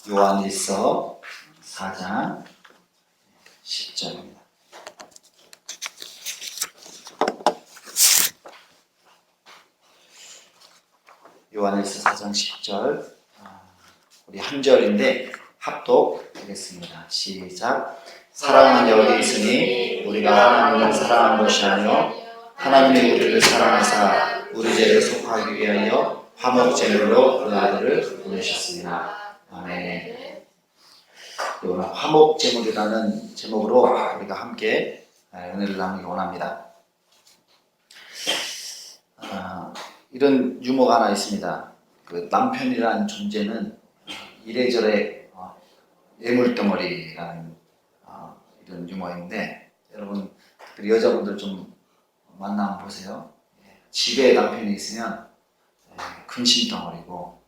요한일서 4장 10절입니다. 요한일서 4장 10절 우리 한 절인데 합독하겠습니다. 시작. 사랑은 여기 있으니 우리가 하나님을 사랑한 것이 아니요 하나님이 우리를 사랑하사 우리 죄를 속하기 위하여 화목제물로 그 아들을 보내셨습니다. 아멘. 오늘 화목제물이라는 제목으로 우리가 함께 은혜를 나누기 원합니다. 이런 유머가 하나 있습니다. 그 남편이라는 존재는 이래저래 예물덩어리라는 이런 유머인데, 여러분 특별히 여자분들 좀 만나면 보세요. 집에 남편이 있으면 근심덩어리고,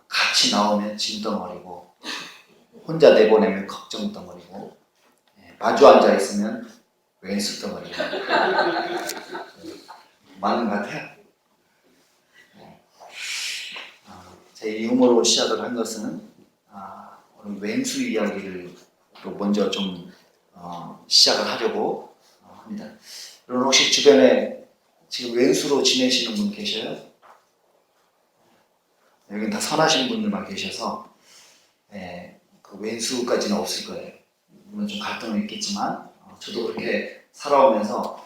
같이 나오면 짐덩어리고, 혼자 내보내면 걱정덩어리고, 마주 앉아 있으면 왼수덩어리고. 맞는 것 같아요. 제 유머로 시작을 한 것은 오늘 왼수 이야기를 먼저 좀 시작을 하려고 합니다. 여러분 혹시 주변에 지금 왼수로 지내시는 분 계셔요? 여기는 다 선하신 분들만 계셔서 그 왼수까지는 없을 거예요. 물론 좀 갈등은 있겠지만 저도 그렇게 살아오면서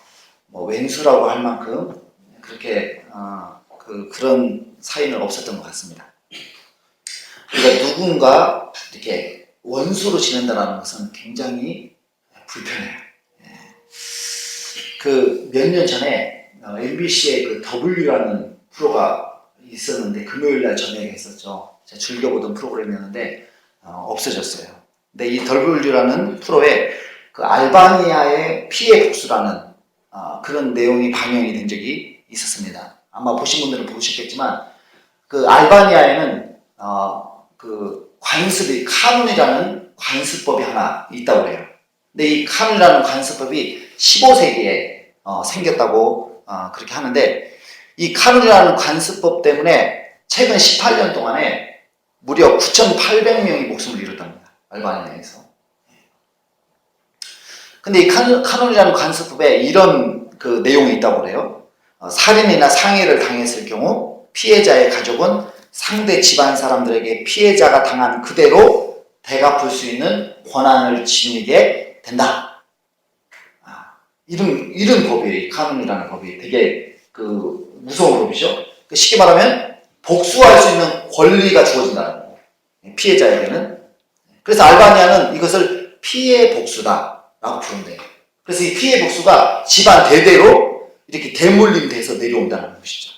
뭐 왼수라고 할 만큼 그렇게 그런 사이는 없었던 것 같습니다. 그러니까 누군가 이렇게 원수로 지낸다는 것은 굉장히 불편해요. 그 몇 년 전에 MBC의 그 W라는 프로가 있었는데 금요일날 저녁에 했었죠. 제가 즐겨보던 프로그램이었는데 없어졌어요. 근데 이 W라는 프로에 그 알바니아의 피해 복수라는 그런 내용이 방영이 된 적이 있었습니다. 아마 보신 분들은 보셨겠지만 그 알바니아에는 그 관습이 카눈이라는 관습법이 하나 있다고 해요. 근데 이 카눈이라는 관습법이 15세기에 생겼다고 그렇게 하는데, 이 카눈이라는 관습법 때문에 최근 18년 동안에 무려 9,800명이 목숨을 잃었답니다. 알바니아에서. 근데 이 카눈이라는 관습법에 이런 그 내용이 있다고 그래요. 살인이나 상해를 당했을 경우 피해자의 가족은 상대 집안 사람들에게 피해자가 당한 그대로 대갚을 수 있는 권한을 지니게 된다. 이런 법이에요. 이 카눈이라는 법이 되게 그 무서운 법이죠. 쉽게 말하면 복수할 수 있는 권리가 주어진다는 거예요. 피해자에게는. 그래서 알바니아는 이것을 피해 복수다라고 부른대요. 그래서 이 피해 복수가 집안 대대로 이렇게 대물림돼서 내려온다는 것이죠.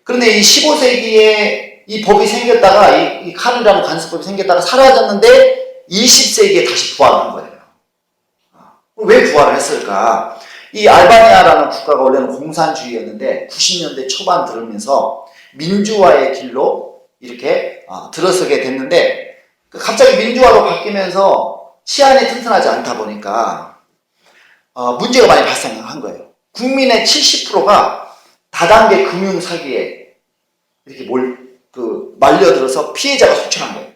그런데 이 15세기에 이 법이 생겼다가 이 카눈이라는 관습법이 생겼다가 사라졌는데 20세기에 다시 부활한 거예요. 왜 부활을 했을까? 이 알바니아라는 국가가 원래는 공산주의였는데 90년대 초반 들으면서 민주화의 길로 이렇게 들어서게 됐는데, 갑자기 민주화로 바뀌면서 치안이 튼튼하지 않다 보니까 문제가 많이 발생한 거예요. 국민의 70%가 다단계 금융 사기에 이렇게 말려들어서 피해자가 속출한 거예요.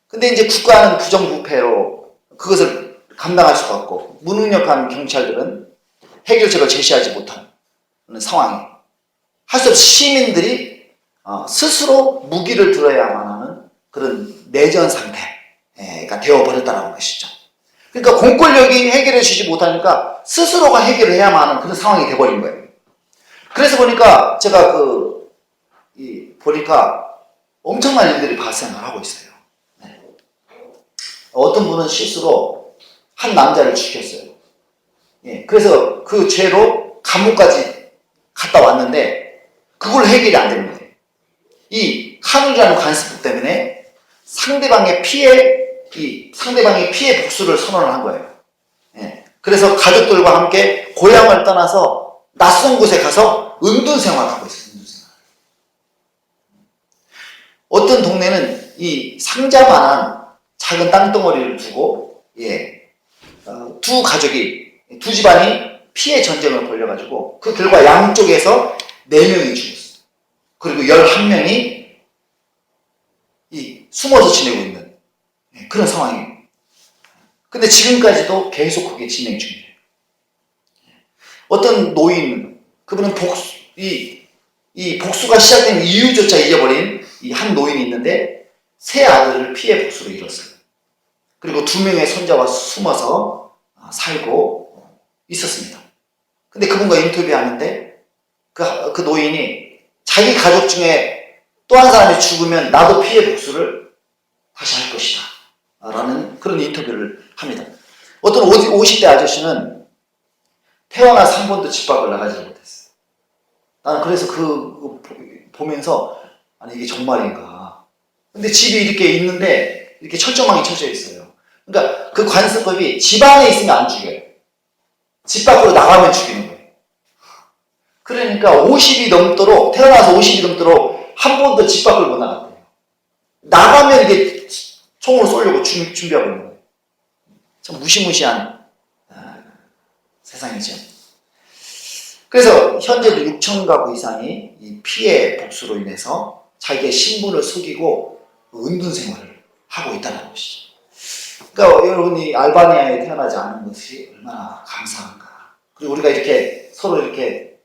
근데 이제 국가는 부정부패로 그것을 감당할 수가 없고, 무능력한 경찰들은 해결책을 제시하지 못하는 상황에 할 수 없이 시민들이 스스로 무기를 들어야만 하는 그런 내전 상태가 되어버렸다는 것이죠. 그러니까 공권력이 해결해 주지 못하니까 스스로가 해결을 해야만 하는 그런 상황이 돼버린 거예요. 그래서 보니까 제가 보니까 엄청난 일들이 발생을 하고 있어요. 어떤 분은 실수로 한 남자를 죽였어요. 그래서 그 죄로 감옥까지 갔다 왔는데 그걸 해결이 안 되는 거예요. 이 카눈이라는 관습법 때문에 상대방의 피해 복수를 선언을 한 거예요. 그래서 가족들과 함께 고향을 떠나서 낯선 곳에 가서 은둔 생활을 하고 있어요. 어떤 동네는 이 상자만한 작은 땅덩어리를 두고 두 집안이 피해 전쟁을 벌여가지고 그 결과 양쪽에서 4명이 죽었어요. 그리고 11명이 숨어서 지내고 있는 그런 상황이에요. 근데 지금까지도 계속 그게 진행 중이에요. 어떤 노인, 그분은 이 복수가 시작된 이유조차 잊어버린 이 한 노인이 있는데 세 아들을 피해 복수로 잃었어요. 그리고 2명의 손자와 숨어서 살고 있었습니다. 근데 그분과 인터뷰하는데 그 노인이 자기 가족 중에 또 한 사람이 죽으면 나도 피해 복수를 다시 할 것이다 라는 그런 인터뷰를 합니다. 어떤 50대 아저씨는 태어나서 한 번도 집 밖을 나가지 못했어요. 나는 그래서 보면서 아니 이게 정말인가. 근데 집이 이렇게 있는데 이렇게 철조망이 쳐져 있어요. 그러니까 그 관습법이 집 안에 있으면 안 죽여요. 집 밖으로 나가면 죽이는 거예요. 그러니까 50이 넘도록, 태어나서 50이 넘도록 한 번도 집 밖을 못 나갔대요. 나가면 이게 총으로 쏘려고 준비하고 있는 거예요. 참 무시무시한 세상이죠. 그래서 현재도 6천 가구 이상이 이 피해 복수로 인해서 자기의 신분을 속이고 은둔 생활을 하고 있다는 것이죠. 그러니까 여러분이 알바니아에 태어나지 않은 것이 얼마나 감사한가. 그리고 우리가 이렇게 서로 이렇게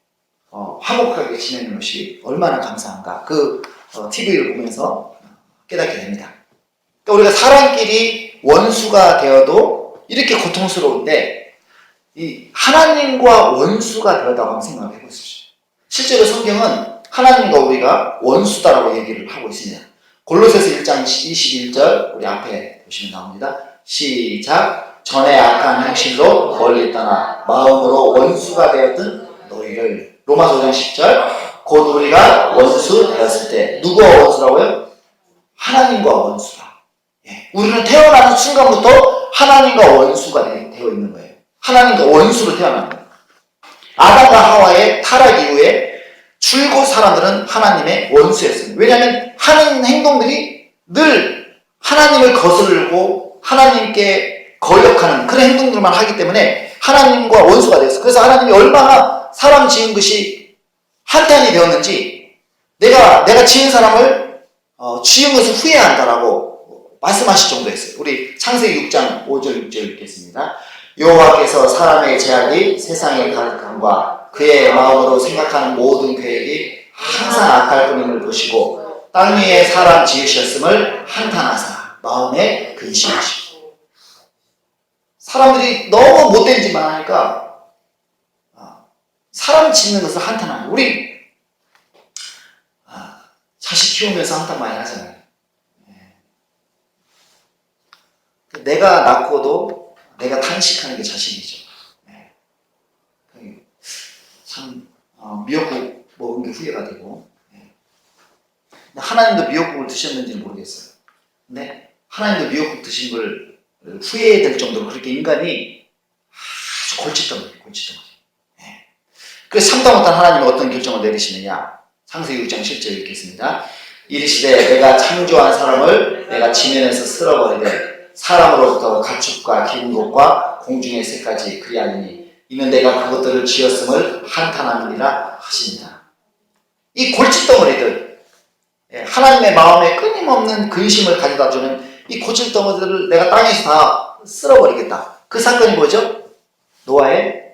화목하게 지내는 것이 얼마나 감사한가. TV를 보면서 깨닫게 됩니다. 그러니까 우리가 사람끼리 원수가 되어도 이렇게 고통스러운데 이 하나님과 원수가 되었다고 한번 생각해 보십시오. 실제로 성경은 하나님과 우리가 원수다라고 얘기를 하고 있습니다. 골로새서 1장 21절 우리 앞에 보시면 나옵니다. 시작. 전에 악한 행실로 멀리 떠나 마음으로 원수가 되었던 너희를. 로마서 5장 10절. 곧 우리가 원수 되었을 때 누구와 원수라고요? 하나님과 원수다. 우리는 태어나는 순간부터 하나님과 원수가 되어 있는 거예요. 하나님과 원수로 태어난 거예요. 아담과 하와의 타락 이후에 줄곧 사람들은 하나님의 원수였습니다. 왜냐하면 하는 행동들이 늘 하나님을 거스르고 하나님께 거역하는 그런 행동들만 하기 때문에 하나님과 원수가 되었어요. 그래서 하나님이 얼마나 사람 지은 것이 한탄이 되었는지 내가 지은 사람을 지은 것을 후회한다라고 말씀하실 정도였어요. 우리 창세기 6장 5절 6절 읽겠습니다. 여호와께서 사람의 제약이 세상에 가득함과 그의 마음으로 생각하는 모든 계획이 항상 악할 뿐임을 보시고 땅 위에 사람 지으셨음을 한탄하사 마음에 근심하시고. 사람들이 너무 못된 짓만 하니까 사람 짓는 것을 한탄하는. 우리 자식 키우면서 한탄 많이 하잖아요. 내가 낳고도 내가 탄식하는 게 자식이죠. 참 미역국 먹은 게 후회가 되고. 하나님도 미역국을 드셨는지는 모르겠어요. 근데 하나님도 미역국 드신 걸 후회될 정도로 그렇게 인간이 아주 골칫덩어리. 그래서 참다 못한 하나님이 어떤 결정을 내리시느냐. 창세기 6장 10절 읽겠습니다. 이르시되 내가 창조한 사람을 내가 지면에서 쓸어버리되 사람으로부터 가축과 기운 것과 공중의 새까지 그리하리니 이는 내가 그것들을 지었음을 한탄하느니라 하십니다. 이 골칫덩어리들, 하나님의 마음에 끊임없는 근심을 가져다주는 이 골칫덩어리들을 내가 땅에서 다 쓸어버리겠다. 그 사건이 뭐죠? 노아의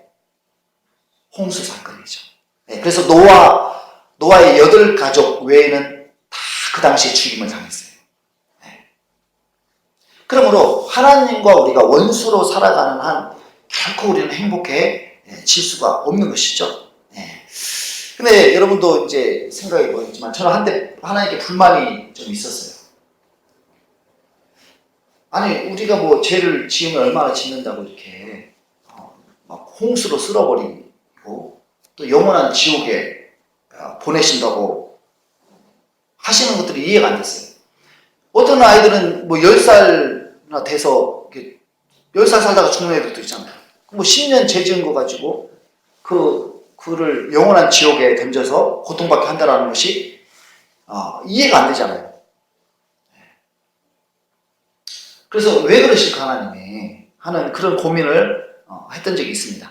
홍수 사건이죠. 그래서 노아의 8가족 외에는 다 그 당시에 죽임을 당했어요. 그러므로 하나님과 우리가 원수로 살아가는 한 결코 우리는 행복해질 수가 없는 것이죠. 근데 여러분도 이제 생각해 보겠지만 저는 하나님께 불만이 좀 있었어요. 아니 우리가 뭐 죄를 지으면 얼마나 짓는다고 이렇게 막 홍수로 쓸어버리고 또 영원한 지옥에 보내신다고 하시는 것들이 이해가 안 됐어요. 어떤 아이들은 뭐 10살이나 돼서 10살 살다가 죽는 애들도 있잖아요. 뭐 10년 죄 지은 거 가지고 그를 영원한 지옥에 던져서 고통받게 한다는 것이 이해가 안 되잖아요. 그래서 왜 그러실까 하나님이 하는 그런 고민을 했던 적이 있습니다.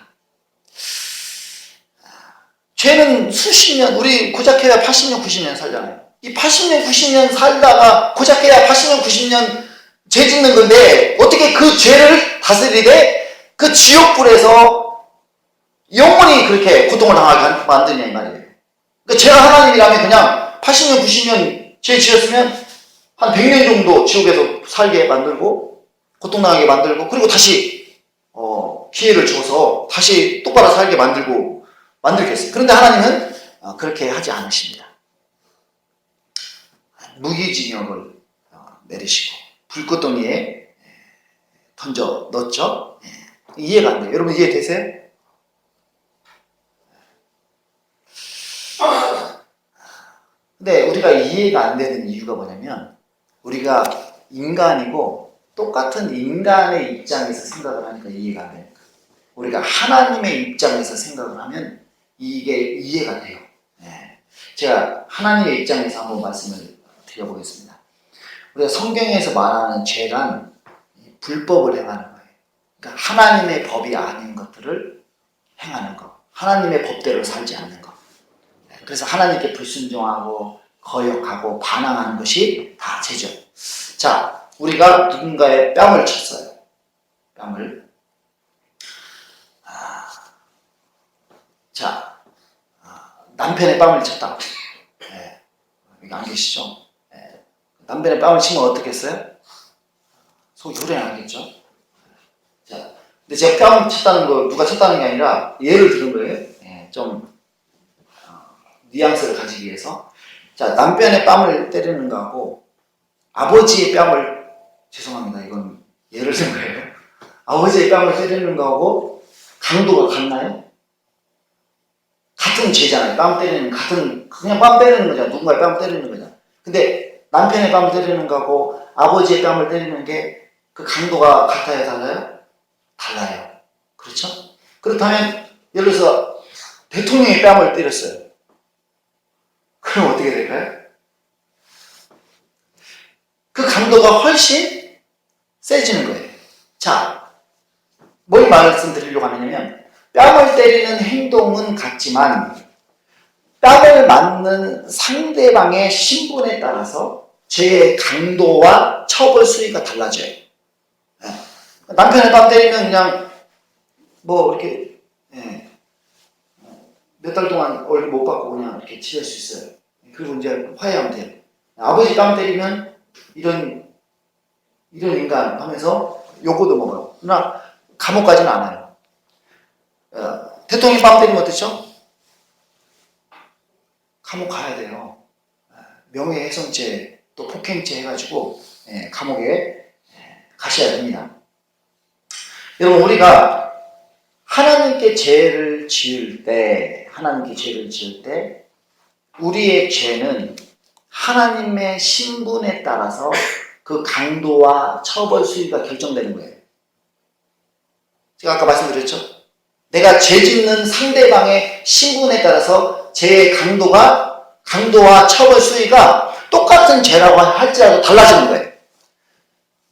죄는 수십 년, 우리 고작해야 80년, 90년 살잖아요. 이 80년, 90년 살다가 고작 해야 80년, 90년 죄 짓는 건데 어떻게 그 죄를 다스리되 그 지옥불에서 영원히 그렇게 고통을 당하게 만드냐 이 말이에요. 그러니까 제가 하나님이라면 그냥 80년, 90년 죄 지었으면 한 100년 정도 지옥에서 살게 만들고 고통당하게 만들고 그리고 다시 기회를 줘서 다시 똑바로 살게 만들겠어요. 그런데 하나님은 그렇게 하지 않으십니다. 무기징역을 내리시고 불꽃덩이에 던져 넣었죠. 이해가 안 돼요. 여러분 이해되세요? 근데 우리가 이해가 안 되는 이유가 뭐냐면 우리가 인간이고 똑같은 인간의 입장에서 생각을 하니까 이해가 안 됩니다. 우리가 하나님의 입장에서 생각을 하면 이게 이해가 돼요. 제가 하나님의 입장에서 한번 말씀을 드려보겠습니다. 우리가 성경에서 말하는 죄란 불법을 행하는 거예요. 그러니까 하나님의 법이 아닌 것들을 행하는 거. 하나님의 법대로 살지 않는 거. 그래서 하나님께 불순종하고 거역하고 반항하는 것이 다 죄죠. 자, 우리가 누군가의 뺨을 쳤어요. 뺨을. 자, 남편의 뺨을 쳤다. 여기 안 계시죠? 남편의 뺨을 치면 어떻게 했어요? 속이 후련하겠죠? 자, 근데 제가 뺨 쳤다는 거 누가 쳤다는 게 아니라 예를 들은 거예요. 좀 뉘앙스를 가지기 위해서. 자, 남편의 뺨을 때리는 거하고 아버지의 뺨을 죄송합니다. 이건 예를 든 거예요. 아버지의 뺨을 때리는 거하고 강도가 같나요? 같은 죄잖아요. 뺨 때리는 그냥 뺨 때리는 거잖아. 누군가의 뺨을 때리는 거잖아. 근데 남편의 뺨을 때리는 거하고 아버지의 뺨을 때리는 게 그 강도가 같아요, 달라요? 달라요. 그렇죠? 그렇다면 예를 들어서 대통령의 뺨을 때렸어요. 그럼 어떻게 될까요? 그 강도가 훨씬 세지는 거예요. 자, 뭘 말씀드리려고 하냐면 뺨을 때리는 행동은 같지만 뺨을 맞는 상대방의 신분에 따라서 죄의 강도와 처벌 수위가 달라져요. 남편을 뺨 때리면 그냥 뭐 이렇게 몇 달 동안 얼굴 못 받고 그냥 이렇게 지낼 수 있어요. 그리고 이제 화해하면 돼요. 아버지 뺨 때리면 이런 인간 하면서 욕도 먹어요. 그러나 감옥 가지는 않아요. 대통령 뺨 때리면 어떻죠? 감옥 가야 돼요. 명예훼손죄 또 폭행죄 해가지고 감옥에 가셔야 됩니다. 여러분 우리가 하나님께 죄를 지을 때 우리의 죄는 하나님의 신분에 따라서 그 강도와 처벌 수위가 결정되는 거예요. 제가 아까 말씀드렸죠? 내가 죄 짓는 상대방의 신분에 따라서 죄의 강도와 처벌 수위가 똑같은 죄라고 할지라도 달라지는 거예요.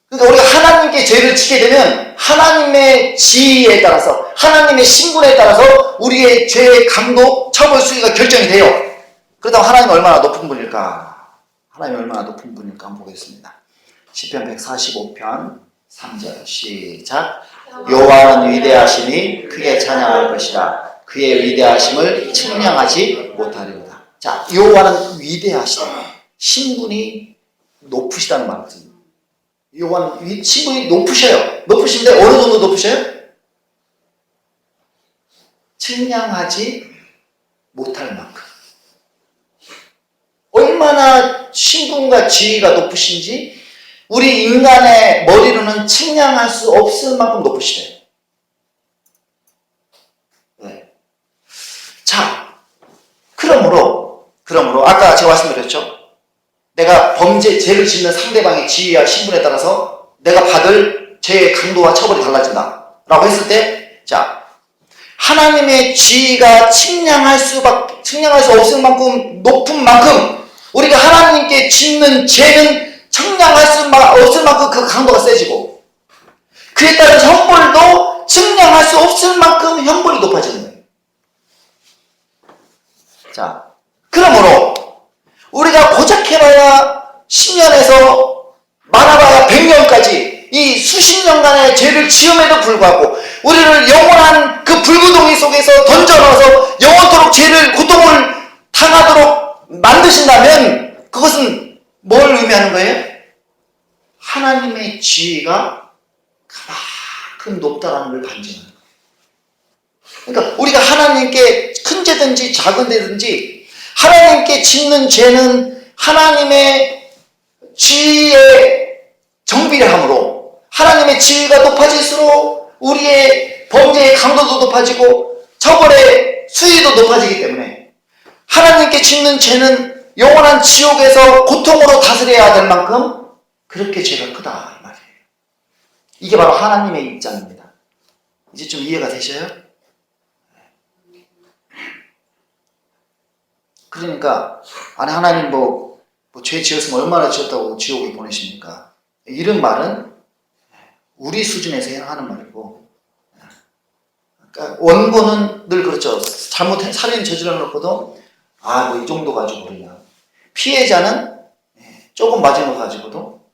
그러니까 우리가 하나님께 죄를 지게 되면 하나님의 지위에 따라서 하나님의 신분에 따라서 우리의 죄의 강도, 처벌 수위가 결정이 돼요. 그렇다면 하나님은 얼마나 높은 분일까? 한번 보겠습니다. 시편 145편 3절 시작. 여호와는 위대하시니 크게 찬양할 것이라. 그의 위대하심을 측량하지 못하리로다. 자, 여호와는 위대하시다. 신분이 높으시다는 말입니다. 여호와는 신분이 높으셔요. 높으신데 어느 정도 높으셔요? 측량하지 못할 만큼. 얼마나 신분과 지위가 높으신지 우리 인간의 머리로는 측량할 수 없을 만큼 높으시대요. 네. 자, 그러므로 아까 제가 말씀드렸죠. 내가 죄를 짓는 상대방의 지위와 신분에 따라서 내가 받을 죄의 강도와 처벌이 달라진다 라고 했을 때, 자, 하나님의 지위가 측량할 수 없을 만큼 높은 만큼 우리가 하나님께 짓는 죄는 측량할 수 없을 만큼 그 강도가 세지고 그에 따른 형벌도 측량할 수 없을 만큼 형벌이 높아지는 거예요. 자, 그러므로 우리가 고작 해봐야 10년에서 많아봐야 100년까지 이 수십 년간의 죄를 지음에도 불구하고 우리를 영원한 그 불구덩이 속에서 던져넣어서 영원토록 죄를 고통을 당하도록 만드신다면 그것은 뭘 의미하는 거예요? 하나님의 지위가 그만큼 높다라는 걸 반증하는 거예요. 그러니까 우리가 하나님께 큰 죄든지 작은 죄든지 하나님께 짓는 죄는 하나님의 지위에 정비례함으로 하나님의 지위가 높아질수록 우리의 범죄의 강도도 높아지고 처벌의 수위도 높아지기 때문에 하나님께 짓는 죄는 영원한 지옥에서 고통으로 다스려야 될 만큼 그렇게 죄가 크다 이 말이에요. 이게 바로 하나님의 입장입니다. 이제 좀 이해가 되셔요? 그러니까 아니 하나님 뭐 죄 지었으면 얼마나 지었다고 지옥에 보내십니까? 이런 말은 우리 수준에서 하는 말이고, 그러니까 원고는 늘 그렇죠. 잘못해 살인 저질러 놓고도 뭐 이 정도 가지고 그러냐. 피해자는 조금 맞은 거 가지고도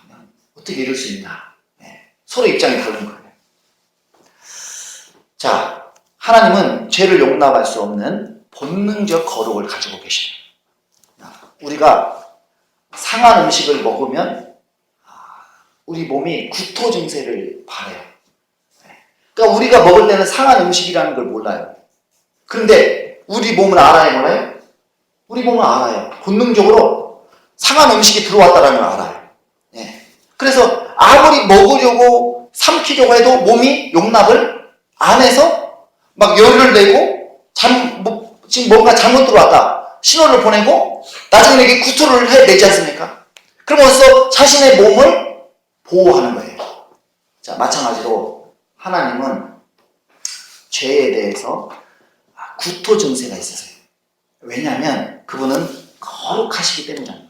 그냥 어떻게 이럴 수 있나. 서로 입장이 다른 거예요. 자, 하나님은 죄를 용납할 수 없는 본능적 거룩을 가지고 계십니다. 우리가 상한 음식을 먹으면 우리 몸이 구토 증세를 발해요. 그러니까 우리가 먹을 때는 상한 음식이라는 걸 몰라요. 그런데 우리 몸은 알아요, 몰라요? 우리 몸은 알아요. 본능적으로 상한 음식이 들어왔다는 걸 알아요. 그래서 아무리 먹으려고 삼키려고 해도 몸이 용납을 안 해서 막 열을 내고 지금 뭔가 잘못 들어왔다. 신호를 보내고 나중에 이게 구토를 해내지 않습니까? 그러면서 자신의 몸을 보호하는 거예요. 자, 마찬가지로 하나님은 죄에 대해서 구토 증세가 있으세요. 왜냐하면 그분은 거룩하시기 때문이에요.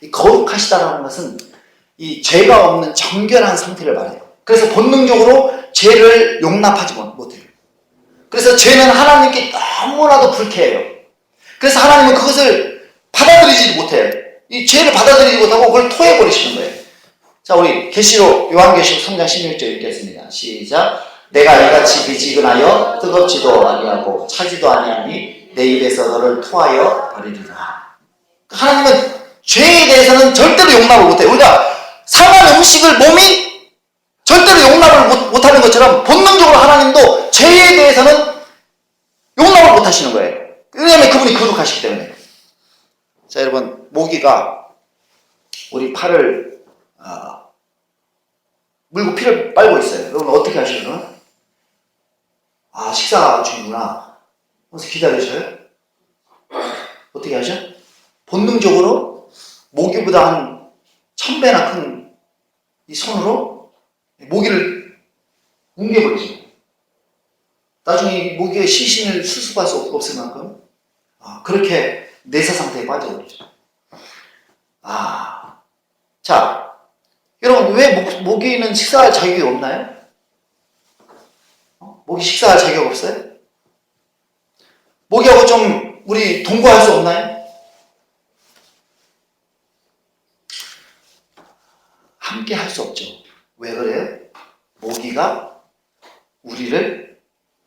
이 거룩하시다라는 것은 이 죄가 없는 정결한 상태를 말해요. 그래서 본능적으로 죄를 용납하지 못해요. 그래서 죄는 하나님께 너무나도 불쾌해요. 그래서 하나님은 그것을 받아들이지 못해요. 이 죄를 받아들이지 못하고 그걸 토해버리시는 거예요. 자, 우리 계시록 요한계시록 3장 16절 읽겠습니다. 시작. 내가 이같이 미지근하여 뜨겁지도 아니하고 차지도 아니하니 내 입에서 너를 토하여 버리리라. 하나님은 죄에 대해서는 절대로 용납을 못해요. 우리가 상한 음식을 몸이 절대로 용납을 못하는 것처럼 본능적으로 하나님도 죄에 대해서는 용납을 못하시는 거예요. 왜냐하면 그분이 거룩하시기 때문에. 자, 여러분, 모기가 우리 팔을 물고 피를 빨고 있어요. 여러분 어떻게 하시려나? 식사 중이구나. 그래서 기다리셔요? 어떻게 하셔? 본능적으로 모기보다 한 1000배나 큰 이 손으로 모기를 뭉개버리죠. 나중에 모기의 시신을 수습할 수 없을 만큼 그렇게 내사 상태에 빠져버리죠. 자, 여러분 왜 모기는 식사할 자격이 없나요? 모기 식사할 자격 없어요? 모기하고 좀 우리 동거할 수 없나요? 함께 할 수 없죠. 왜 그래요? 모기가 우리를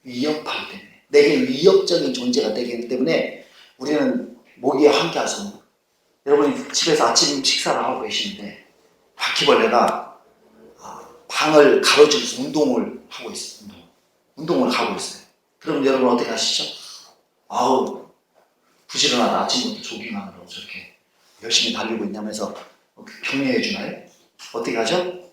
위협하기 때문에, 내게 위협적인 존재가 되기 때문에 우리는 모기와 함께 할 수 없는 거예요. 여러분이 집에서 아침 식사를 하고 계시는데 바퀴벌레가 방을 가로지르면서 운동을 하고 있어요. 운동을 하고 있어요. 그럼 여러분 어떻게 하시죠? 부지런하다. 아침부터 조깅하느라고 저렇게 열심히 달리고 있냐면서 격려해 주나요? 어떻게 하죠?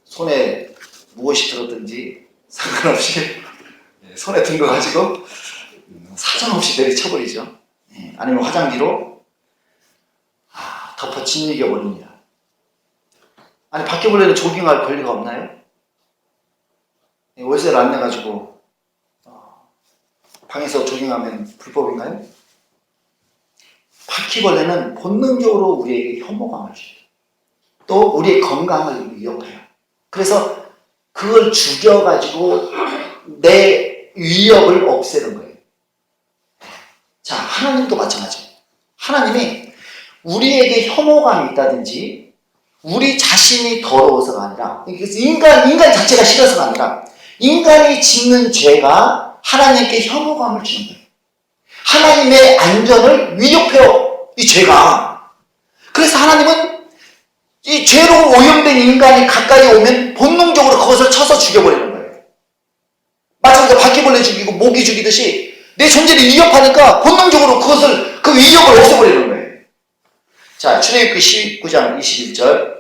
손에 무엇이 들었든지 상관없이 손에 든 거 가지고 사정없이 내리쳐버리죠. 아니면 화장지로 덮어 짓이겨버립니다. 아니, 바퀴벌레는 조깅할 권리가 없나요? 월세를 안 내가지고 방에서 조깅하면 불법인가요? 바퀴벌레는 본능적으로 우리에게 혐오감을 줘요. 또 우리의 건강을 위협해요. 그래서 그걸 죽여가지고 내 위협을 없애는 거예요. 자, 하나님도 마찬가지예요. 하나님이 우리에게 혐오감이 있다든지 우리 자신이 더러워서가 아니라 인간 자체가 싫어서가 아니라 인간이 짓는 죄가 하나님께 혐오감을 주는 거예요. 하나님의 안전을 위협해요. 이 죄가. 그래서 하나님은 이 죄로 오염된 인간이 가까이 오면 본능적으로 그것을 쳐서 죽여버리는 거예요. 마치 우리가 바퀴벌레 죽이고 모기 죽이듯이 내 존재를 위협하니까 본능적으로 그 위협을 없애버리는 거예요. 자, 출애굽기 19장 22절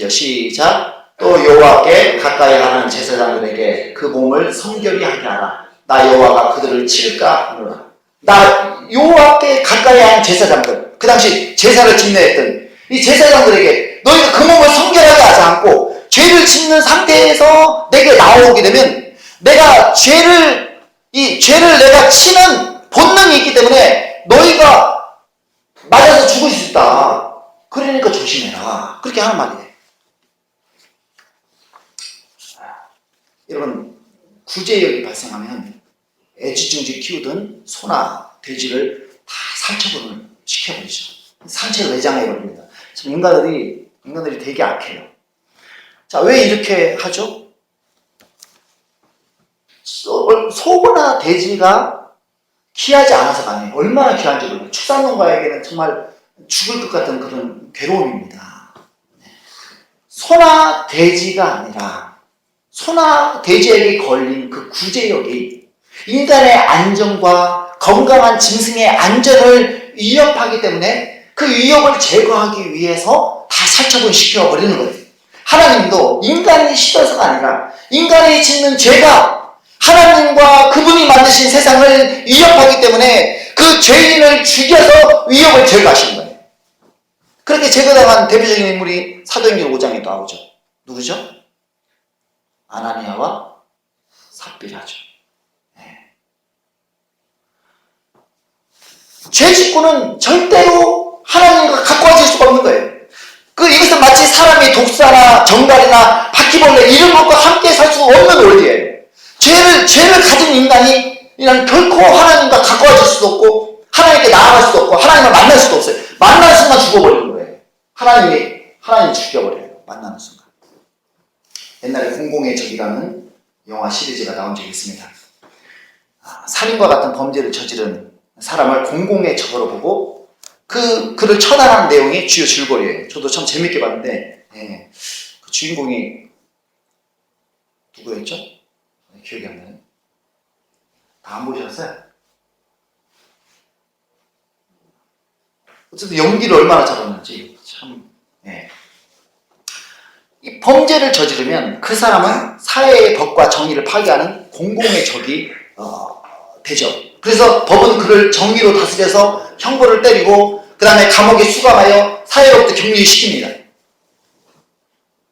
시작. 또 여호와께 가까이 하는 제사장들에게 그 몸을 성결히 하게 하라. 나 여호와가 그들을 칠까 하노라. 나 여호와께 가까이 하는 제사장들, 그 당시 제사를 지내했던 이 제사장들에게 너희가 그 몸을 성결하게 하지 않고 죄를 짓는 상태에서 내게 나오게 되면 내가 죄를 내가 치는 본능이 있기 때문에 너희가 맞아서 죽을 수 있다. 그러니까 조심해라. 그렇게 하는 말이에요. 여러분, 구제역이 발생하면 애지중지 키우던 소나 돼지를 다 살처분을 시켜버리죠. 산채를 내장해버립니다. 참 인간들이 되게 악해요. 자, 왜 이렇게 하죠? 소나 돼지가 귀하지 않아서가 아니에요. 얼마나 귀한지 몰라요. 축산농가에게는 정말 죽을 것 같은 그런 괴로움입니다. 소나 돼지가 아니라 소나 돼지에게 걸린 그 구제역이 인간의 안전과 건강한 짐승의 안전을 위협하기 때문에 그 위협을 제거하기 위해서 다 살처분 시켜버리는 거예요. 하나님도 인간이 싫어서가 아니라 인간이 짓는 죄가 하나님과 그분이 만드신 세상을 위협하기 때문에 그 죄인을 죽여서 위협을 제거하시는 거예요. 그렇게 제거당한 대표적인 인물이 사도행전 5장에 나오죠. 누구죠? 아나니아와 삽비라죠. 죄 짓고는 절대로 하나님과 가까워질 수가 없는 거예요. 이것은 마치 사람이 독사나 정갈이나 바퀴벌레 이런 것과 함께 살 수 없는 원리예요. 죄를 가진 인간이 결코 하나님과 가까워질 수도 없고 하나님께 나아갈 수도 없고 하나님을 만날 수도 없어요. 만나는 순간 죽어버리는 거예요. 하나님 죽여버려요. 만나는 순간. 옛날에 공공의 적이라는 영화 시리즈가 나온 적이 있습니다. 살인과 같은 범죄를 저지른 사람을 공공의 적으로 보고 그를 처단하는 내용이 주요 줄거리예요. 저도 참 재밌게 봤는데 그 주인공이 누구였죠? 기억이 안 나요. 다 안 보셨어요? 어쨌든 연기를 얼마나 잘하는지 참. 이 범죄를 저지르면 그 사람은 사회의 법과 정의를 파괴하는 공공의 적이 되죠. 그래서 법은 그를 정의로 다스려서 형벌을 때리고 그 다음에 감옥에 수감하여 사회로부터 격리시킵니다.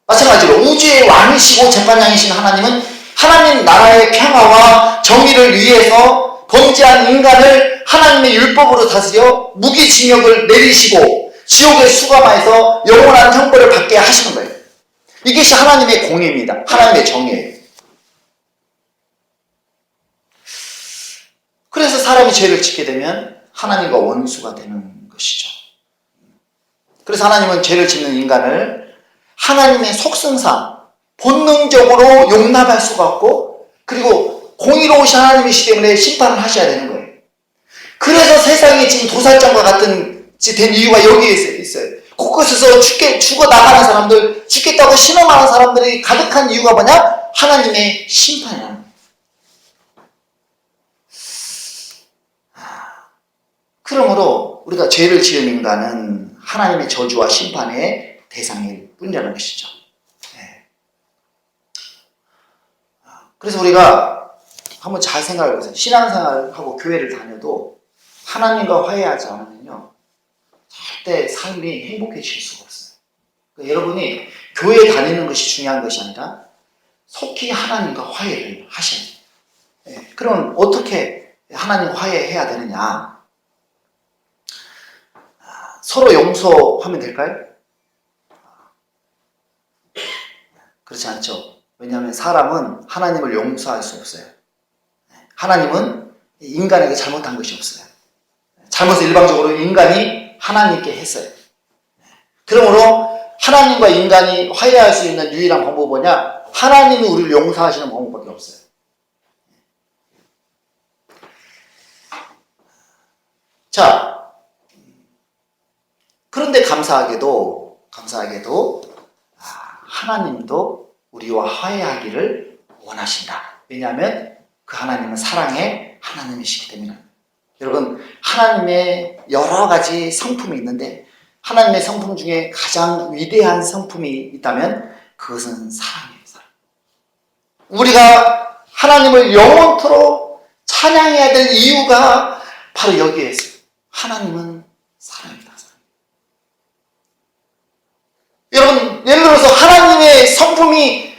마찬가지로 우주의 왕이시고 재판장이신 하나님은 하나님 나라의 평화와 정의를 위해서 범죄한 인간을 하나님의 율법으로 다스려 무기징역을 내리시고 지옥에 수감하여서 영원한 형벌을 받게 하시는 거예요. 이것이 하나님의 공의입니다. 하나님의 정의예요. 그래서 사람이 죄를 짓게 되면 하나님과 원수가 되는 것이죠. 그래서 하나님은 죄를 짓는 인간을 하나님의 속성상 본능적으로 용납할 수가 없고 그리고 공의로우신 하나님이시기 때문에 심판을 하셔야 되는 거예요. 그래서 세상에 지금 도살장과 같은 된 이유가 여기에 있어요. 곳곳에서 죽어나가는 사람들, 죽겠다고 신음하는 사람들이 가득한 이유가 뭐냐? 하나님의 심판이라는 거예요. 그러므로 우리가 죄를 지은 인간은 하나님의 저주와 심판의 대상일 뿐이라는 것이죠. 그래서 우리가 한번 잘 생각해 보세요. 신앙생활하고 교회를 다녀도 하나님과 화해하지 않으면요 절대 삶이 행복해질 수가 없어요. 그러니까 여러분이 교회 다니는 것이 중요한 것이 아니라 속히 하나님과 화해를 하셔야 돼요. 그럼 어떻게 하나님 화해해야 되느냐? 서로 용서하면 될까요? 그렇지 않죠. 왜냐하면 사람은 하나님을 용서할 수 없어요. 하나님은 인간에게 잘못한 것이 없어요. 잘못을 일방적으로 인간이 하나님께 했어요. 그러므로 하나님과 인간이 화해할 수 있는 유일한 방법은 뭐냐? 하나님이 우리를 용서하시는 방법밖에 없어요. 자, 그런데 감사하게도 하나님도 우리와 화해하기를 원하신다. 왜냐하면 그 하나님은 사랑의 하나님이시기 때문에. 여러분, 하나님의 여러 가지 성품이 있는데 하나님의 성품 중에 가장 위대한 성품이 있다면 그것은 사랑이에요. 사랑. 우리가 하나님을 영원토록 찬양해야 될 이유가 바로 여기에 있어요. 하나님은 사랑이다. 여러분, 예를 들어서 하나님의 성품이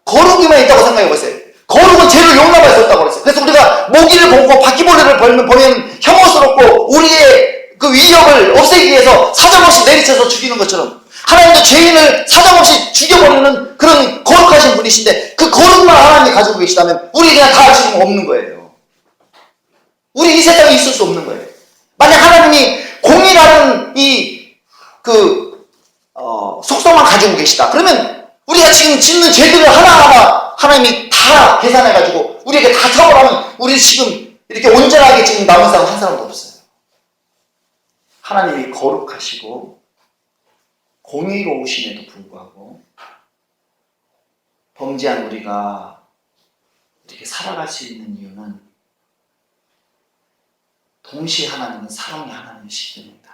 거룩이만 있다고 생각해 보세요. 거룩은 죄를 용납할 수 없다고 그랬어요. 그래서 우리가 모기를 보고 바퀴벌레를 보면 혐오스럽고 우리의 그 위협을 없애기 위해서 사정없이 내리쳐서 죽이는 것처럼 하나님도 죄인을 사정없이 죽여버리는 그런 거룩하신 분이신데 그 거룩만 하나님이 가지고 계시다면 우리 그냥 다 할 수 없는 거예요. 우리 이 세상에 있을 수 없는 거예요. 만약 하나님이 공의라는 속성만 가지고 계시다. 그러면 우리가 지금 짓는 죄들을 하나하나 하나님이 다 계산해가지고 우리에게 다 처벌하면 우리 지금 이렇게 온전하게 지금 남은 사람 한 사람도 없어요. 하나님이 거룩하시고 공의로우심에도 불구하고 범죄한 우리가 이렇게 살아갈 수 있는 이유는 동시에 하나님은 사랑의 하나님이시기 때문이다.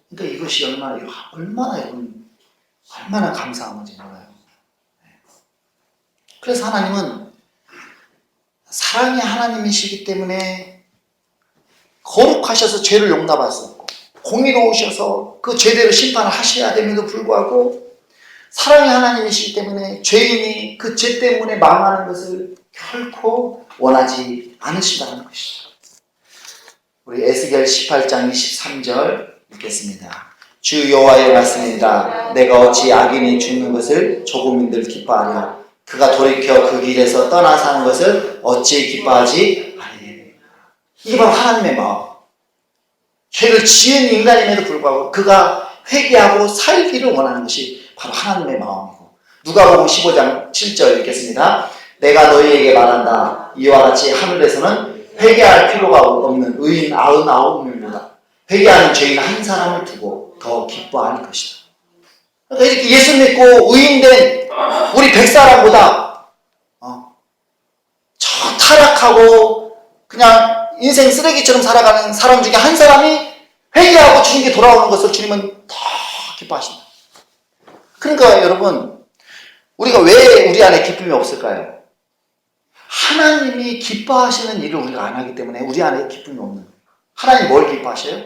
그러니까 이것이 얼마나 감사한 건지 몰라요. 그래서 하나님은 사랑의 하나님이시기 때문에 거룩하셔서 죄를 용납할 수 없고 공의로우셔서 그 죄대로 심판을 하셔야 됨에도 불구하고 사랑의 하나님이시기 때문에 죄인이 그 죄 때문에 망하는 것을 결코 원하지 않으신다는 것이죠. 우리 에스겔 18장 23절 읽겠습니다. 주 여호와의 말씀이다. 내가 어찌 악인이 죽는 것을 조국민들 기뻐하냐. 그가 돌이켜 그 길에서 떠나 사는 것을 어찌 기뻐하지 아니하느냐. 이게 바로 하나님의 마음. 죄를 지은 인간임에도 불구하고 그가 회개하고 살기를 원하는 것이 바로 하나님의 마음이고. 누가복음 15장 7절 읽겠습니다. 내가 너희에게 말한다. 이와 같이 하늘에서는 회개할 필요가 없는 의인 99명보다 회개하는 죄인 한 사람을 두고 더 기뻐할 것이다. 그러니까 이렇게 예수 믿고 의인된 우리 100사람보다 저 타락하고 그냥 인생 쓰레기처럼 살아가는 사람 중에 한 사람이 회개하고 주님께 돌아오는 것을 주님은 더 기뻐하신다. 그러니까 여러분, 우리가 왜 우리 안에 기쁨이 없을까요? 하나님이 기뻐하시는 일을 우리가 안 하기 때문에 우리 안에 기쁨이 없는 거예요. 하나님 뭘 기뻐하셔요?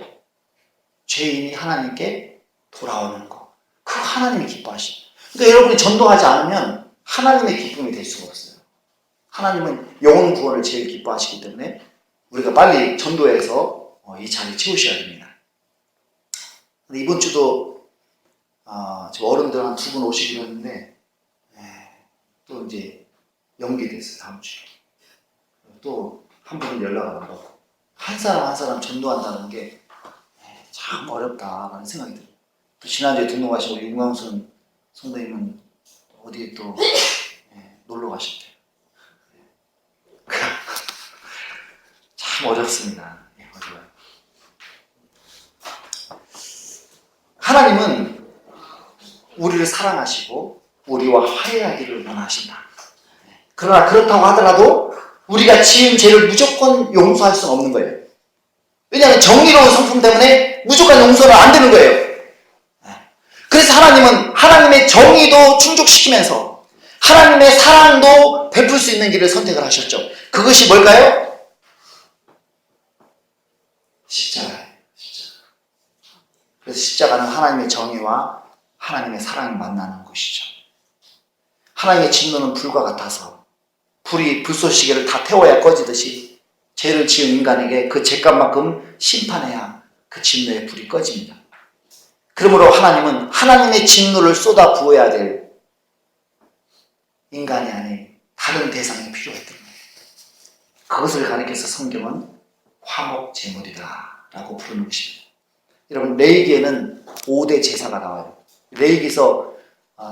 죄인이 하나님께 돌아오는 거. 그 하나님이 기뻐하시죠. 그러니까 여러분이 전도하지 않으면 하나님의 기쁨이 될 수가 없어요. 하나님은 영혼 구원을 제일 기뻐하시기 때문에 우리가 빨리 전도해서 이 자리 채우셔야 됩니다. 근데 이번 주도 지금 어른들 한 2분 오시기로 했는데 또 이제 연기됐어요. 다음 주에. 또 한 분은 연락 안 받고 한 사람 한 사람 전도한다는 게 참 어렵다라는 생각이 들어요. 또 지난주에 등록하신 우리 윤광순 선생님은 어디에 또 놀러 가셨대요. 참 어렵습니다. 어려워요. 하나님은 우리를 사랑하시고 우리와 화해하기를 원하신다. 그러나 그렇다고 하더라도 우리가 지은 죄를 무조건 용서할 수는 없는 거예요. 왜냐하면 정의로운 성품 때문에 무조건 용서는 안 되는 거예요. 그래서 하나님은 하나님의 정의도 충족시키면서 하나님의 사랑도 베풀 수 있는 길을 선택을 하셨죠. 그것이 뭘까요? 십자가예요. 십자가. 그래서 십자가는 하나님의 정의와 하나님의 사랑이 만나는 것이죠. 하나님의 진노는 불과 같아서 불이 불쏘시개를 다 태워야 꺼지듯이 죄를 지은 인간에게 그 죄값만큼 심판해야 그 진노의 불이 꺼집니다. 그러므로 하나님은 하나님의 진노를 쏟아 부어야 될 인간이 아닌 다른 대상이 필요했던 거예요. 그것을 가리켜서 성경은 화목제물이다 라고 부르는 것입니다. 여러분, 레위기에는 5대 제사가 나와요. 레위기서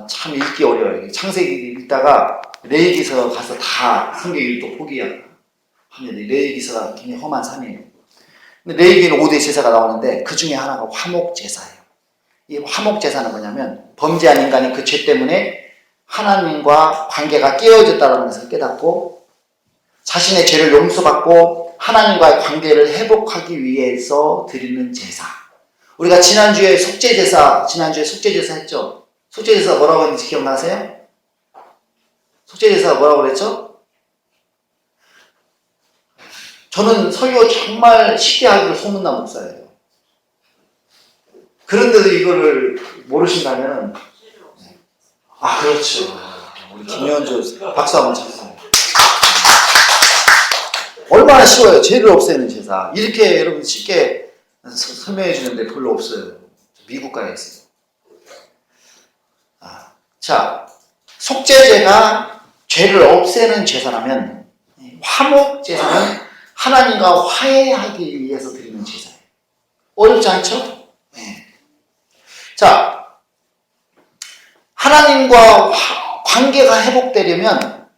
참 읽기 어려워요. 창세기 읽다가 레위기서 가서 다 성경 읽고 포기하면 레위기서가 굉장히 험한 산이에요. 근데 레위기에는 5대 제사가 나오는데 그 중에 하나가 화목제사예요. 이 화목제사는 뭐냐면 범죄한 인간이 그 죄 때문에 하나님과 관계가 깨어졌다는 것을 깨닫고 자신의 죄를 용서받고 하나님과의 관계를 회복하기 위해서 드리는 제사. 우리가 지난주에 속죄제사 했죠? 속죄제사 뭐라고 했는지 기억나세요? 속죄제사 뭐라고 그랬죠? 저는 설교 정말 쉽게 하기로 소문난 목사예요. 그런데도 이거를 모르신다면, 그렇죠. 우리 김현주 박수 한번 쳐주세요. 얼마나 쉬워요. 죄를 없애는 제사. 이렇게 여러분 쉽게 설명해 주는데 별로 없어요. 미국 가에 있어요. 자, 속죄제가 죄를 없애는 제사라면 화목제사는 하나님과 화해하기 위해서 드리는 제사예요. 어렵지 않죠? 네. 자, 하나님과 관계가 회복되려면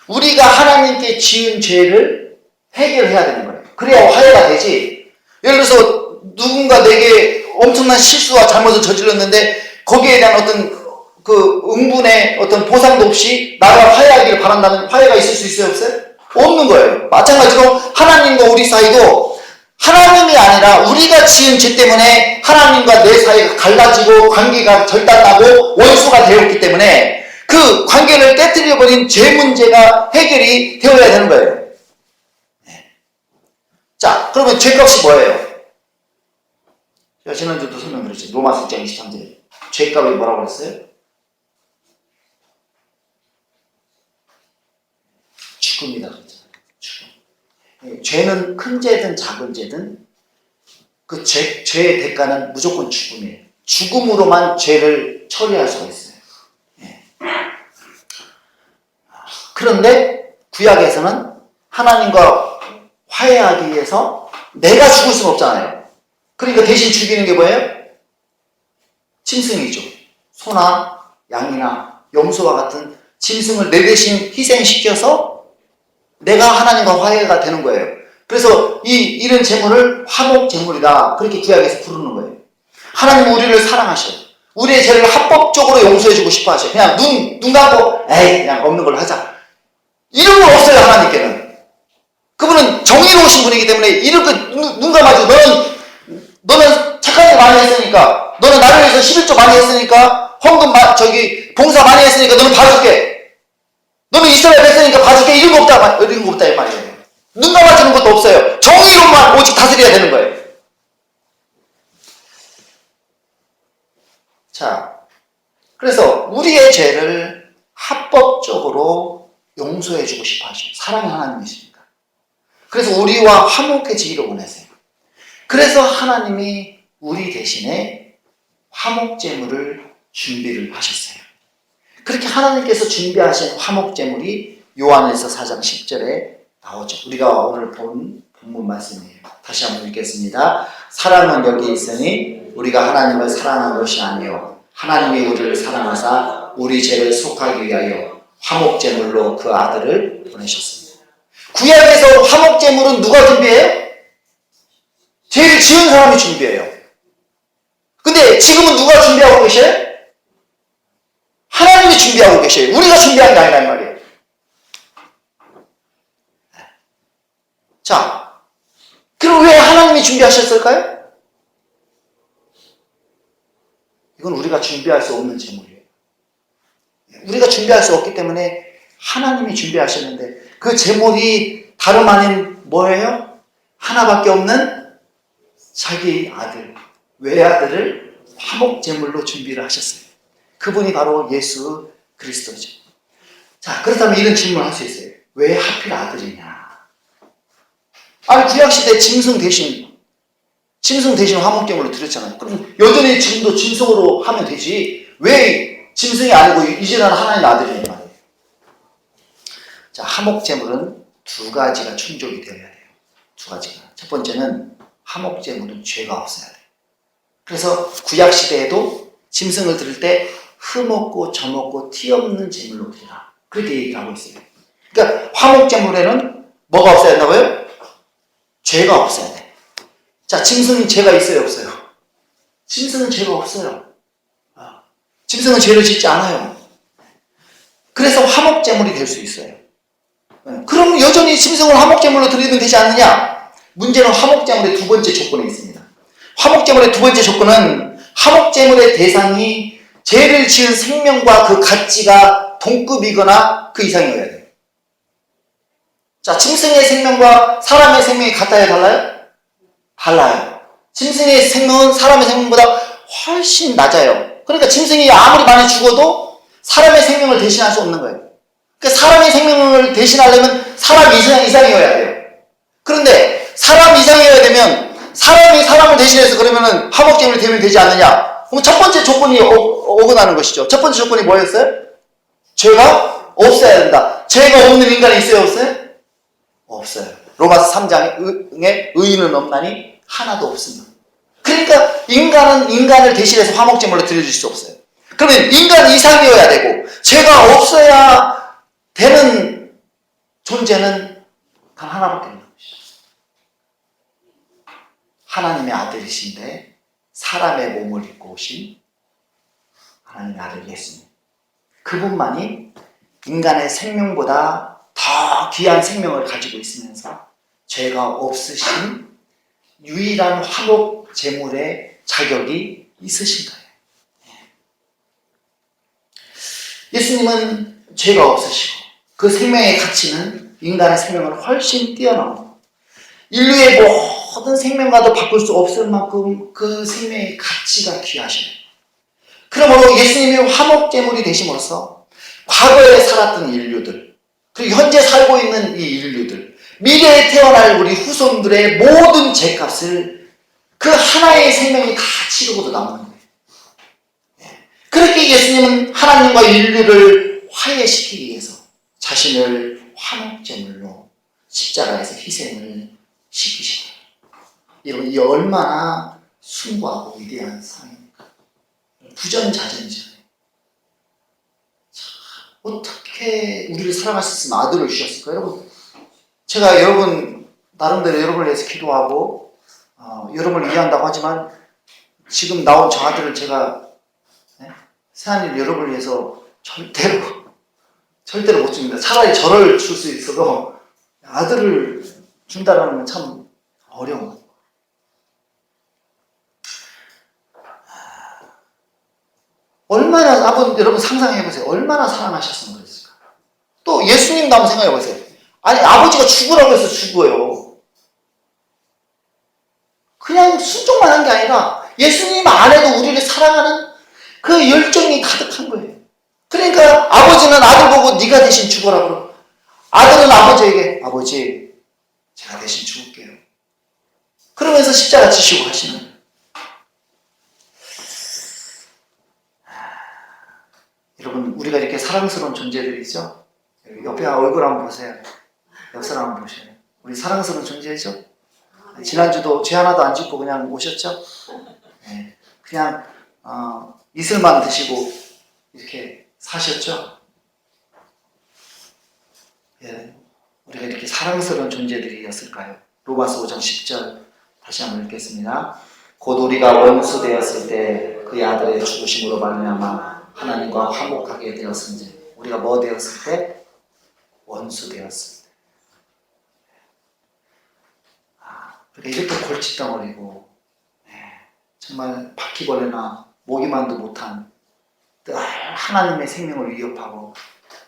우리가 하나님께 지은 죄를 해결해야 되는 거예요. 그래야 화해가 되지. 예를 들어서 누군가 내게 엄청난 실수와 잘못을 저질렀는데 거기에 대한 어떤 그 응분의 어떤 보상도 없이 나와 화해하기를 바란다면 화해가 있을 수 있어요? 없어요? 없는 거예요. 마찬가지로 하나님과 우리 사이도 하나님이 아니라 우리가 지은 죄 때문에 하나님과 내 사이가 갈라지고 관계가 절단나고 원수가 되었기 때문에 그 관계를 깨뜨려버린 죄 문제가 해결이 되어야 되는 거예요. 자, 그러면 죄값이 뭐예요? 제가 지난주도 설명드렸죠. 로마서 6장 23절. 죄값이 뭐라고 그랬어요? 죽음이다 그랬잖아요. 죽음. 죄는 큰 죄든 작은 죄든 그 죄의 대가는 무조건 죽음이에요. 죽음으로만 죄를 처리할 수가 있어요. 그런데 구약에서는 하나님과 화해하기 위해서 내가 죽을 수는 없잖아요. 그러니까 대신 죽이는 게 뭐예요? 짐승이죠. 소나 양이나 염소와 같은 짐승을 내 대신 희생시켜서 내가 하나님과 화해가 되는 거예요. 그래서 이런 제물을 화목제물이다. 그렇게 구약에서 부르는 거예요. 하나님은 우리를 사랑하셔요. 우리의 죄를 합법적으로 용서해주고 싶어 하셔요. 그냥 눈 감고 그냥 없는 걸로 하자. 이런 건 없어요. 하나님께는. 그분은 정의로우신 분이기 때문에 이렇게 눈 감아주고 너는 착한 일 많이 했으니까 너는 나를 위해서 11조 많이 했으니까 헌금 봉사 많이 했으니까 너는 봐줄게. 너는 이스라엘 했으니까 봐줄게. 이런 거 없다 이 말이에요. 눈 감아주는 것도 없어요. 정의로만 오직 다스려야 되는 거예요. 자, 그래서 우리의 죄를 합법적으로 용서해주고 싶어 하시고 사랑의 하나님이십니다. 그래서 우리와 화목해지기를 원하세요. 그래서 하나님이 우리 대신에 화목제물을 준비를 하셨어요. 그렇게 하나님께서 준비하신 화목제물이 요한에서 4장 10절에 나오죠. 우리가 오늘 본 본문 말씀이에요. 다시 한번 읽겠습니다. 사랑은 여기 있으니 우리가 하나님을 사랑한 것이 아니요 하나님이 우리를 사랑하사 우리 죄를 속하기 위하여 화목제물로 그 아들을 보내셨습니다. 구약에서 화목제물은 누가 준비해요? 죄를 지은 사람이 준비해요. 근데 지금은 누가 준비하고 계셔요? 하나님이 준비하고 계셔요. 우리가 준비한 게 아니란 말이에요. 자, 그럼 왜 하나님이 준비하셨을까요? 이건 우리가 준비할 수 없는 제물이에요. 우리가 준비할 수 없기 때문에 하나님이 준비하셨는데 그 제물이 다름 아닌 뭐예요? 하나밖에 없는 자기 아들, 외아들을 화목제물로 준비를 하셨어요. 그분이 바로 예수 그리스도죠. 자, 그렇다면 이런 질문을 할 수 있어요. 왜 하필 아들이냐? 아니, 구약시대 짐승 대신 화목제물로 드렸잖아요. 그럼 여전히 지금도 짐승으로 하면 되지. 왜 짐승이 아니고 이제는 하나님의 아들이냐 말이에요. 자, 화목제물은 두 가지가 충족이 되어야 돼요. 두 가지가. 첫 번째는 화목제물은 죄가 없어야 돼. 그래서 구약시대에도 짐승을 드릴 때 흠없고 점없고 티 없는 제물로 드리라. 그렇게 얘기를 하고 있어요. 그러니까 화목제물에는 뭐가 없어야 한다고요? 죄가 없어야 돼. 자, 짐승이 죄가 있어요, 없어요? 짐승은 죄가 없어요. 짐승은 죄를 짓지 않아요. 그래서 화목제물이 될 수 있어요. 그럼 여전히 짐승을 화목제물로 드리면 되지 않느냐? 문제는 화목제물의 두 번째 조건에 있습니다. 화목제물의 두 번째 조건은 화목제물의 대상이 죄를 지은 생명과 그 가치가 동급이거나 그 이상이어야 돼요. 자, 짐승의 생명과 사람의 생명이 같아요, 달라요? 달라요. 짐승의 생명은 사람의 생명보다 훨씬 낮아요. 그러니까 짐승이 아무리 많이 죽어도 사람의 생명을 대신할 수 없는 거예요. 그러니까 사람의 생명을 대신하려면 사람 이상이어야 돼요. 그런데 사람 이상이어야 되면 사람이 사람을 대신해서 그러면은 화목제물이 되면 되지 않느냐? 그럼 첫 번째 조건이 어긋나는 것이죠. 첫 번째 조건이 뭐였어요? 죄가 없어야 된다. 죄가 없는 인간이 있어요, 없어요? 없어요. 로마서 3장에 의인은 없나니 하나도 없습니다. 그러니까 인간은 인간을 대신해서 화목제물로 드려줄 수 없어요. 그러면 인간 이상이어야 되고 죄가 없어야 되는 존재는 단 하나밖에 없는 것이죠. 하나님의 아들이신데 사람의 몸을 입고 오신 하나님의 아들 예수님. 그분만이 인간의 생명보다 더 귀한 생명을 가지고 있으면서 죄가 없으신 유일한 화목 제물의 자격이 있으신 거예요. 예수님은 죄가 없으시고 그 생명의 가치는 인간의 생명을 훨씬 뛰어넘고 인류의 모든 생명과도 바꿀 수 없을 만큼 그 생명의 가치가 귀하셔요. 그러므로 예수님이 화목 제물이 되심으로써 과거에 살았던 인류들, 그리고 현재 살고 있는 이 인류들, 미래에 태어날 우리 후손들의 모든 죄값을 그 하나의 생명이 다 치르고도 남는 거예요. 그렇게 예수님은 하나님과 인류를 화해시키기 위해서 자신을 화목제물로 십자가에서 희생을 시키신 거예요. 여러분, 이 얼마나 숭고하고 위대한 사랑입니까? 부전자전이잖아요. 어떻게 우리를 사랑할 수 있으면 아들을 주셨을까요? 여러분, 제가 여러분 나름대로 여러분을 위해서 기도하고 여러분을 이해한다고 하지만 지금 나온 저 아들을 제가 새하늘 여러분을 위해서 절대로 못 줍니다. 차라리 저를 줄 수 있어도 아들을 준다라는 건 참 어려운 거예요. 얼마나 여러분 상상해보세요. 얼마나 사랑하셨으면 그랬을까. 또 예수님도 한번 생각해보세요. 아니 아버지가 죽으라고 해서 죽어요. 그냥 순종만 한 게 아니라 예수님 안에도 우리를 사랑하는 그 열정이 가득한 거예요. 그러니까 아버지는 아들 보고 네가 대신 죽어라 그러고 아들은 아버지에게 아버지 제가 대신 죽을게요. 그러면서 십자가 지시고 하시는 거예요. 여러분 우리가 이렇게 사랑스러운 존재들이죠. 옆에 얼굴 한번 보세요. 옆 사람 한번 보세요. 우리 사랑스러운 존재죠. 지난주도 죄 하나도 안 짓고 그냥 오셨죠. 네. 그냥 이슬만 드시고 이렇게 사셨죠. 예. 우리가 이렇게 사랑스러운 존재들이었을까요? 로마서 5장 10절 다시 한번 읽겠습니다. 곧 우리가 원수 되었을 때 그의 아들의 죽으심으로 말미암아 하나님과 화목하게 되었은지. 우리가 뭐 되었을 때? 원수 되었을 때. 그러니까 이렇게 골칫덩어리고 정말 바퀴벌레나 모기만도 못한 늘 하나님의 생명을 위협하고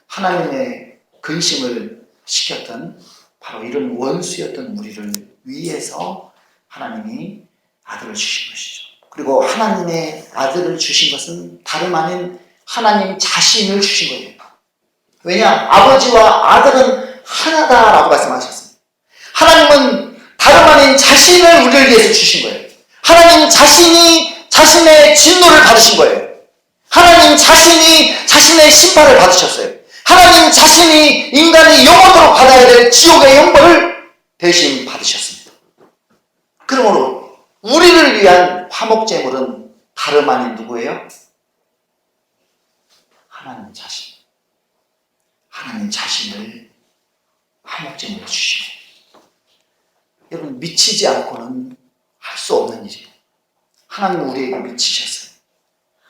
하나님의 근심을 시켰던 바로 이런 원수였던 우리를 위해서 하나님이 아들을 주신 것이죠. 그리고 하나님의 아들을 주신 것은 다름 아닌 하나님 자신을 주신 거예요. 왜냐? 아버지와 아들은 하나다라고 말씀하셨습니다. 하나님은 다름 아닌 자신을 우리를 위해서 주신 거예요. 하나님 자신이 자신의 진노를 받으신 거예요. 하나님 자신이 자신의 심판을 받으셨어요. 하나님 자신이 인간이 영원토록 받아야 될 지옥의 형벌을 대신 받으셨습니다. 그러므로 우리를 위한 화목제물은 다름 아닌 누구예요? 하나님 자신. 하나님 자신을 화목제물로 주시고, 여러분 미치지 않고는 할 수 없는 일이에요. 하나님은 우리에게 미치셨어요.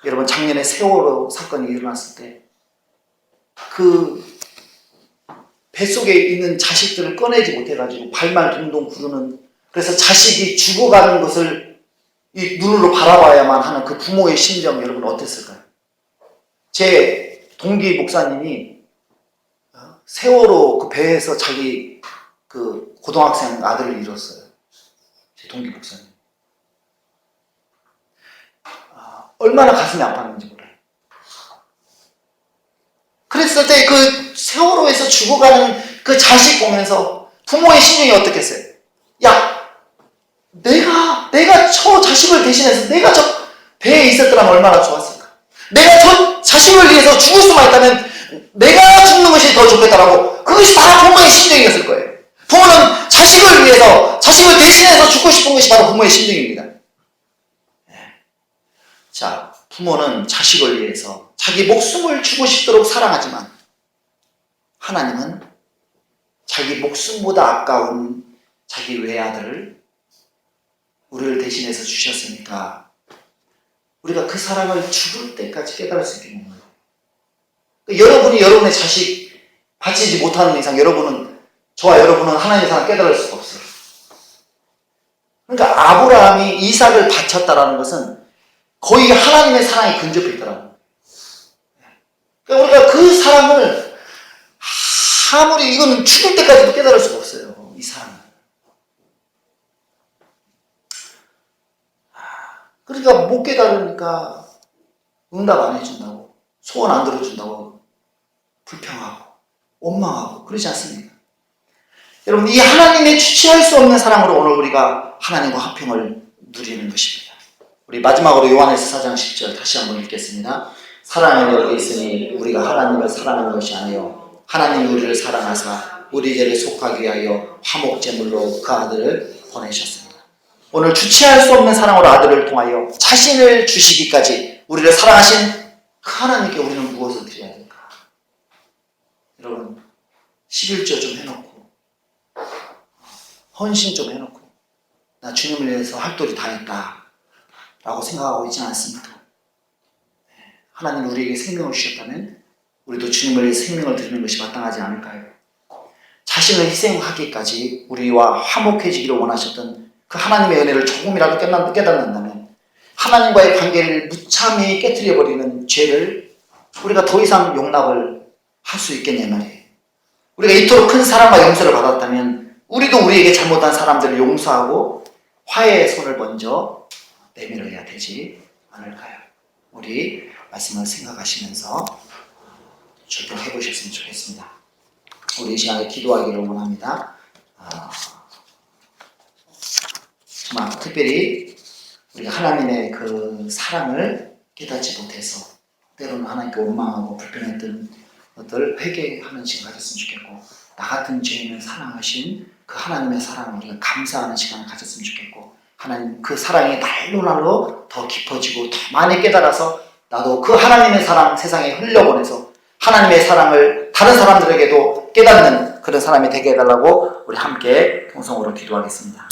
여러분 작년에 세월호 사건이 일어났을 때 그 뱃속에 있는 자식들을 꺼내지 못해가지고 발만 동동 구르는, 그래서 자식이 죽어가는 것을 이 눈으로 바라봐야만 하는 그 부모의 심정, 여러분 어땠을까요? 제 동기 목사님이 세월호 그 배에서 자기 그 고등학생 아들을 잃었어요. 제 동기 목사님. 얼마나 가슴이 아팠는지 몰라요. 그랬을 때 그 세월호에서 죽어가는 그 자식 보면서 부모의 심정이 어떻겠어요? 야, 내가 저 자식을 대신해서 내가 저 배에 있었더라면 얼마나 좋았을까? 내가 저 자식을 위해서 죽을 수만 있다면 내가 죽는 것이 더 좋겠다라고, 그것이 다 부모의 심정이었을 거예요. 부모는 자식을 위해서, 자식을 대신해서 죽고 싶은 것이 바로 부모의 심정입니다. 자, 부모는 자식을 위해서 자기 목숨을 주고 싶도록 사랑하지만, 하나님은 자기 목숨보다 아까운 자기 외아들을 우리를 대신해서 주셨으니까 우리가 그 사랑을 죽을 때까지 깨달을 수 있게 됩니다. 여러분이 여러분의 자식 바치지 못하는 이상 저와 여러분은 하나님의 사랑 깨달을 수가 없어요. 그러니까 아브라함이 이삭을 바쳤다라는 것은 거의 하나님의 사랑이 근접해 있더라고요. 그러니까 우리가 그 사랑을 아무리 이거는 죽을 때까지도 깨달을 수가 없어요. 이 사랑을. 그러니까 못 깨달으니까 응답 안 해준다고, 소원 안 들어준다고 불평하고 원망하고 그러지 않습니까? 여러분, 이 하나님의 주체할 수 없는 사랑으로 오늘 우리가 하나님과 화평을 누리는 것입니다. 우리 마지막으로 요한일서 4장 10절 다시 한번 읽겠습니다. 사랑은 여기 있으니 우리가 하나님을 사랑하는 것이 아니요 하나님이 우리를 사랑하사 우리 죄를 속하기 위하여 화목제물로 그 아들을 보내셨습니다. 오늘 주체할 수 없는 사랑으로 아들을 통하여 자신을 주시기까지 우리를 사랑하신 그 하나님께 우리는 무엇을 드려야 될까? 여러분, 11조 좀 해놓고, 헌신 좀 해놓고, 나 주님을 위해서 할 도리 다 했다 라고 생각하고 있지는 않습니까? 하나님 우리에게 생명을 주셨다면 우리도 주님을 위해 생명을 드리는 것이 마땅하지 않을까요? 자신을 희생하기까지 우리와 화목해지기를 원하셨던 그 하나님의 은혜를 조금이라도 깨닫는다면 하나님과의 관계를 무참히 깨트려버리는 죄를 우리가 더 이상 용납을 할 수 있겠냐 말이에요. 우리가 이토록 큰 사랑과 용서를 받았다면 우리도 우리에게 잘못한 사람들을 용서하고 화해의 손을 먼저 내밀어야 되지 않을까요? 우리 말씀을 생각하시면서 적용해 보셨으면 좋겠습니다. 우리 이 시간에 기도하기를 원합니다. 정말 특별히 우리가 하나님의 그 사랑을 깨닫지 못해서 때로는 하나님께 원망하고 불평했던 것들 회개하는 시간 가졌으면 좋겠고, 나 같은 죄인을 사랑하신 그 하나님의 사랑을 우리가 감사하는 시간을 가졌으면 좋겠고, 하나님 그 사랑이 날로 날로 더 깊어지고 더 많이 깨달아서 나도 그 하나님의 사랑 세상에 흘려보내서 하나님의 사랑을 다른 사람들에게도 깨닫는 그런 사람이 되게 해달라고 우리 함께 통성으로 기도하겠습니다.